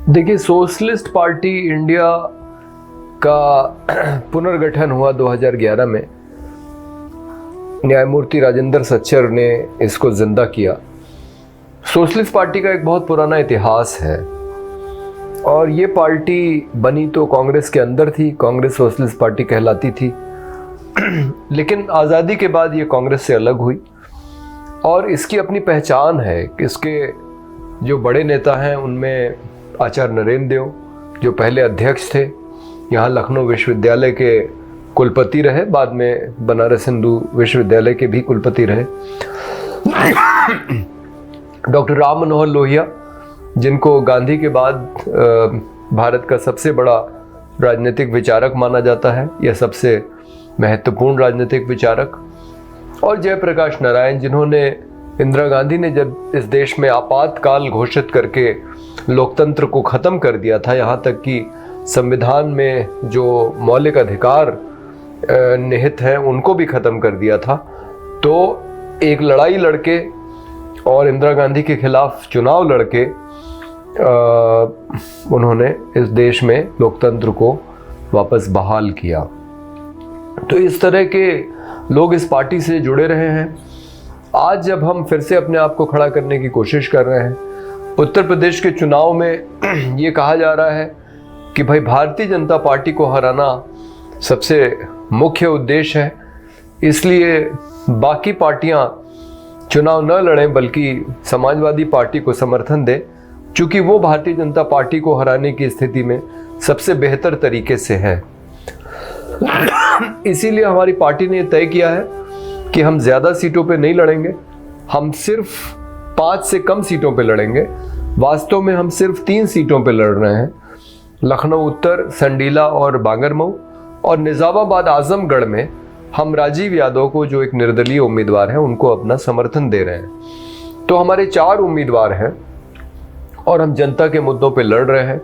देखिए, socialist party India का पुनर्गठन हुआ 2011 में। न्यायमूर्ति राजेंद्र सच्चर ने इसको जिंदा किया। सोशलिस्ट पार्टी का एक बहुत पुराना इतिहास है और ये पार्टी बनी तो कांग्रेस के अंदर थी, कांग्रेस सोशलिस्ट पार्टी कहलाती थी। लेकिन आज़ादी के बाद ये कांग्रेस से अलग हुई और इसकी अपनी पहचान है कि इसके जो बड़े नेता हैं उनमें आचार्य नरेंद्र देव, जो पहले अध्यक्ष थे, यहाँ लखनऊ विश्वविद्यालय के कुलपति रहे, बाद में बनारस हिंदू विश्वविद्यालय के भी कुलपति रहे। डॉक्टर राम मनोहर लोहिया, जिनको गांधी के बाद भारत का सबसे बड़ा राजनीतिक विचारक माना जाता है, यह सबसे महत्वपूर्ण राजनीतिक विचारक। और जयप्रकाश नारायण, जिन्होंने इंदिरा गांधी ने जब इस देश में आपातकाल घोषित करके लोकतंत्र को ख़त्म कर दिया था, यहाँ तक कि संविधान में जो मौलिक अधिकार निहित हैं उनको भी ख़त्म कर दिया था, तो एक लड़ाई लड़के और इंदिरा गांधी के खिलाफ चुनाव लड़के उन्होंने इस देश में लोकतंत्र को वापस बहाल किया। तो इस तरह के लोग इस पार्टी से जुड़े रहे हैं। आज जब हम फिर से अपने आप को खड़ा करने की कोशिश कर रहे हैं, उत्तर प्रदेश के चुनाव में ये कहा जा रहा है कि भाई भारतीय जनता पार्टी को हराना सबसे मुख्य उद्देश्य है, इसलिए बाकी पार्टियां चुनाव न लड़ें बल्कि समाजवादी पार्टी को समर्थन दें, क्योंकि वो भारतीय जनता पार्टी को हराने की स्थिति में सबसे बेहतर तरीके से है। इसीलिए हमारी पार्टी ने तय किया है कि हम ज़्यादा सीटों पे नहीं लड़ेंगे, हम सिर्फ 5 से कम सीटों पे लड़ेंगे। वास्तव में हम सिर्फ 3 सीटों पे लड़ रहे हैं, लखनऊ उत्तर, संडीला और बांगरमऊ, और निज़ामाबाद आजमगढ़ में हम राजीव यादव को, जो एक निर्दलीय उम्मीदवार हैं, उनको अपना समर्थन दे रहे हैं। तो हमारे 4 उम्मीदवार हैं और हम जनता के मुद्दों पे लड़ रहे हैं।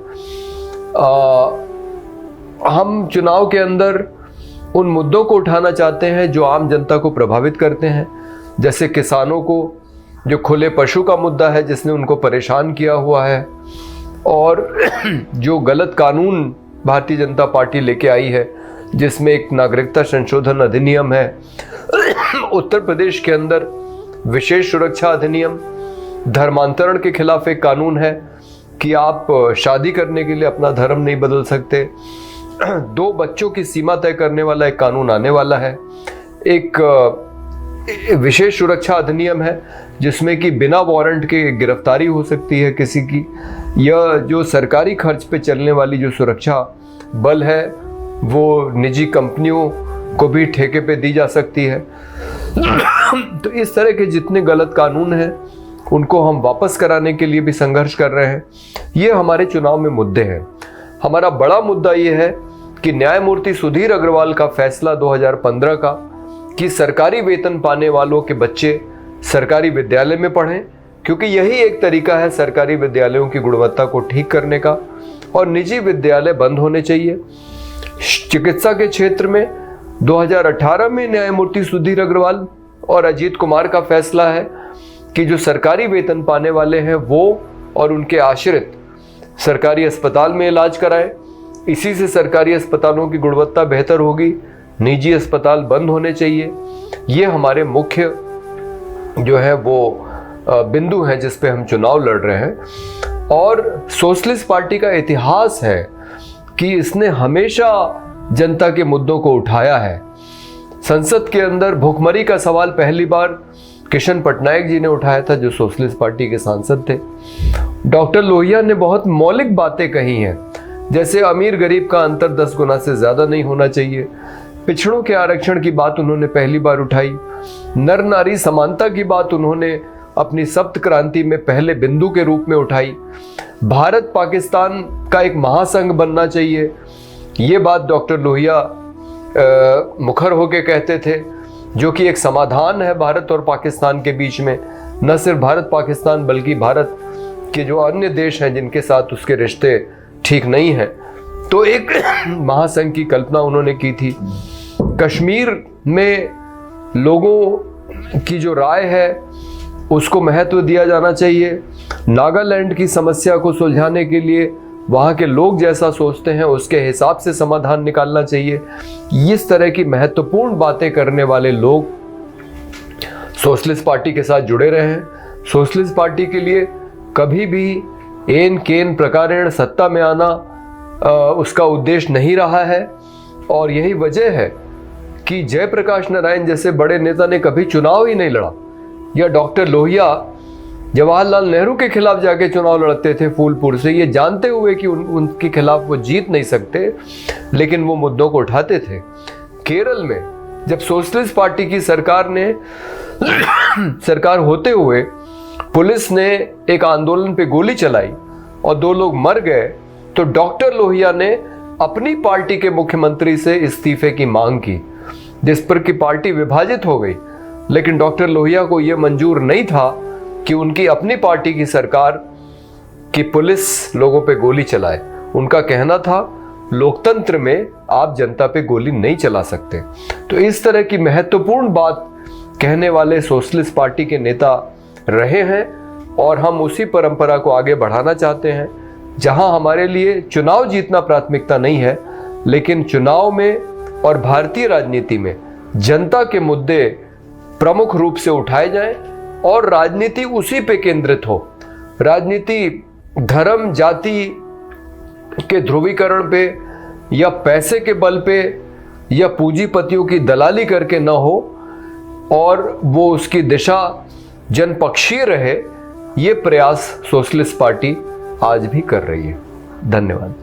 हम चुनाव के अंदर उन मुद्दों को उठाना चाहते हैं जो आम जनता को प्रभावित करते हैं, जैसे किसानों को जो खुले पशु का मुद्दा है जिसने उनको परेशान किया हुआ है, और जो गलत कानून भारतीय जनता पार्टी लेके आई है जिसमें एक नागरिकता संशोधन अधिनियम है, उत्तर प्रदेश के अंदर विशेष सुरक्षा अधिनियम, धर्मांतरण के खिलाफ एक कानून है कि आप शादी करने के लिए अपना धर्म नहीं बदल सकते, 2 बच्चों की सीमा तय करने वाला एक कानून आने वाला है, एक विशेष सुरक्षा अधिनियम है जिसमें कि बिना वारंट के गिरफ्तारी हो सकती है किसी की, यह जो सरकारी खर्च पे चलने वाली जो सुरक्षा बल है वो निजी कंपनियों को भी ठेके पे दी जा सकती है। तो इस तरह के जितने गलत कानून हैं उनको हम वापस कराने के लिए भी संघर्ष कर रहे हैं। ये हमारे चुनाव में मुद्दे हैं। हमारा बड़ा मुद्दा ये है कि न्यायमूर्ति सुधीर अग्रवाल का फैसला 2015 का कि सरकारी वेतन पाने वालों के बच्चे सरकारी विद्यालय में पढ़ें, क्योंकि यही एक तरीका है सरकारी विद्यालयों की गुणवत्ता को ठीक करने का, और निजी विद्यालय बंद होने चाहिए। चिकित्सा के क्षेत्र में 2018 में न्यायमूर्ति सुधीर अग्रवाल और अजीत कुमार का फैसला है कि जो सरकारी वेतन पाने वाले हैं वो और उनके आश्रित सरकारी अस्पताल में इलाज कराएं, इसी से सरकारी अस्पतालों की गुणवत्ता बेहतर होगी, निजी अस्पताल बंद होने चाहिए। ये हमारे मुख्य जो है वो बिंदु हैं जिस पे हम चुनाव लड़ रहे हैं। और सोशलिस्ट पार्टी का इतिहास है कि इसने हमेशा जनता के मुद्दों को उठाया है। संसद के अंदर भुखमरी का सवाल पहली बार किशन पटनायक जी ने उठाया था, जो सोशलिस्ट पार्टी के सांसद थे। डॉक्टर लोहिया ने बहुत मौलिक बातें कही हैं, जैसे अमीर गरीब का अंतर 10 गुना से ज्यादा नहीं होना चाहिए, पिछड़ों के आरक्षण की बात उन्होंने पहली बार उठाई, नर नारी समानता की बात उन्होंने अपनी सप्त क्रांति में पहले बिंदु के रूप में उठाई, भारत पाकिस्तान का एक महासंघ बनना चाहिए, ये बात डॉक्टर लोहिया मुखर होके कहते थे, जो कि एक समाधान है भारत और पाकिस्तान के बीच में, न सिर्फ भारत पाकिस्तान बल्कि भारत के जो अन्य देश हैं जिनके साथ उसके रिश्ते ठीक नहीं हैं। तो एक महासंघ की कल्पना उन्होंने की थी। कश्मीर में लोगों की जो राय है उसको महत्व दिया जाना चाहिए। नागालैंड की समस्या को सुलझाने के लिए वहाँ के लोग जैसा सोचते हैं उसके हिसाब से समाधान निकालना चाहिए। इस तरह की महत्वपूर्ण बातें करने वाले लोग सोशलिस्ट पार्टी के साथ जुड़े रहे हैं। सोशलिस्ट पार्टी के लिए कभी भी एन केन प्रकारेण सत्ता में आना उसका उद्देश्य नहीं रहा है, और यही वजह है कि जयप्रकाश नारायण जैसे बड़े नेता ने कभी चुनाव ही नहीं लड़ा, या डॉक्टर लोहिया जवाहरलाल नेहरू के खिलाफ जाके चुनाव लड़ते थे फूलपुर से, ये जानते हुए कि उनके खिलाफ वो जीत नहीं सकते, लेकिन वो मुद्दों को उठाते थे। केरल में जब सोशलिस्ट पार्टी की सरकार होते हुए पुलिस ने एक आंदोलन पे गोली चलाई और 2 लोग मर गए, तो डॉक्टर लोहिया ने अपनी पार्टी के मुख्यमंत्री से इस्तीफे की मांग की, जिस पर कि पार्टी विभाजित हो गई। लेकिन डॉक्टर लोहिया को यह मंजूर नहीं था कि उनकी अपनी पार्टी की सरकार की पुलिस लोगों पे गोली चलाए। उनका कहना था लोकतंत्र में आप जनता पे गोली नहीं चला सकते। तो इस तरह की महत्वपूर्ण बात कहने वाले सोशलिस्ट पार्टी के नेता रहे हैं, और हम उसी परंपरा को आगे बढ़ाना चाहते हैं, जहां हमारे लिए चुनाव जीतना प्राथमिकता नहीं है, लेकिन चुनाव में और भारतीय राजनीति में जनता के मुद्दे प्रमुख रूप से उठाए जाएं और राजनीति उसी पे केंद्रित हो। राजनीति धर्म जाति के ध्रुवीकरण पे या पैसे के बल पे या पूंजीपतियों की दलाली करके न हो, और वो उसकी दिशा जनपक्षीय रहे, ये प्रयास सोशलिस्ट पार्टी आज भी कर रही है। धन्यवाद।